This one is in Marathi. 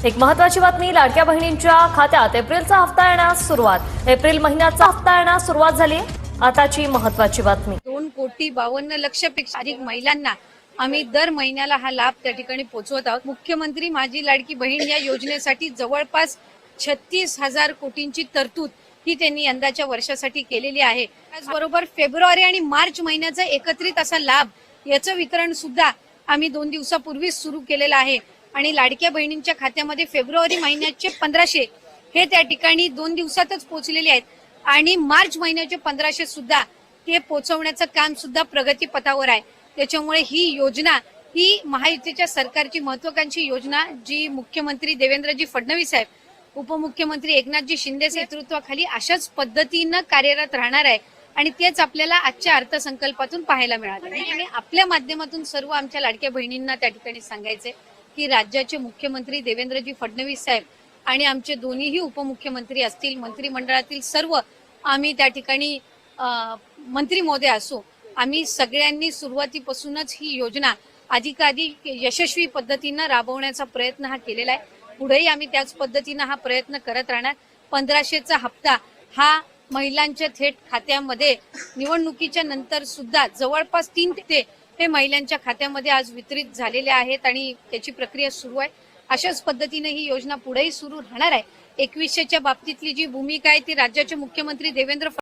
एक महत्त्वाची बातमी, लाडक्या बहिणींच्या खात्यात एप्रिलचा हप्ता येण्यास सुरुवात। एप्रिल महिन्याचा हप्ता येण्यास सुरुवात झाली। आताची महत्त्वाची बातमी, 2,52,00,000पेक्षा अधिक महिलांना आम्ही दर महिन्याला हा लाभ त्या ठिकाणी पोहोचवत आहोत। मुख्यमंत्री माझी लाडकी बहीण या योजनेसाठी जवळपास 36,000 कोटींची तरतूद ही त्यांनी यंदाच्या वर्षासाठी केलेली आहे। त्याचबरोबर फेब्रुवारी आणि मार्च महिन्याचा एकत्रित असा लाभ याचं वितरण सुद्धा आम्ही 2 दिवसापूर्वीच सुरू केलेलं आहे आणि लाडक्या बहिणींच्या खात्यामध्ये फेब्रुवारी महिन्याचे 1500 हे त्या ठिकाणी 2 दिवसातच पोहोचलेले आहेत आणि मार्च महिन्याचे 1500 सुद्धा ते पोहोचवण्याचं काम सुद्धा प्रगतीपथावर आहे। त्याच्यामुळे ही योजना ही महायुतीच्या सरकारची महत्त्वाकांक्षी योजना जी मुख्यमंत्री देवेंद्रजी फडणवीस साहेब, उपमुख्यमंत्री एकनाथजी शिंदे नेतृत्वाखाली अशाच पद्धतीनं कार्यरत राहणार आहे आणि तेच आपल्याला आजच्या अर्थसंकल्पातून पाहायला मिळाले। आणि आपल्या माध्यमातून सर्व आमच्या लाडक्या बहिणींना त्या ठिकाणी सांगायचे की राज्याचे मुख्यमंत्री देवेंद्रजी फडणवीस साहेब आणि आमचे दोन्हीही उपमुख्यमंत्री असतील, मंत्रिमंडळातील सर्व आम्ही त्या ठिकाणी मंत्री महोदय असो, आम्ही सगळ्यांनी सुरुवातीपासूनच ही योजना अधिकाधिक यशस्वी पद्धतीनं राबवण्याचा प्रयत्न हा केलेला आहे। पुढेही आम्ही त्याच पद्धतीनं हा प्रयत्न करत राहणार। 1500चा हप्ता हा महिलांच्या थेट खात्यामध्ये निवडणुकीच्या नंतर सुद्धा जवळपास 3 ते हे महिलांच्या खात्यामध्ये आज वितरित झालेले आहेत आणि त्याची प्रक्रिया सुरू आहे। अशाच पद्धतीने ही योजना पुढेही सुरू राहणार आहे। 2100च्या बाबतीतली जी भूमिका आहे ती राज्याचे मुख्यमंत्री देवेंद्र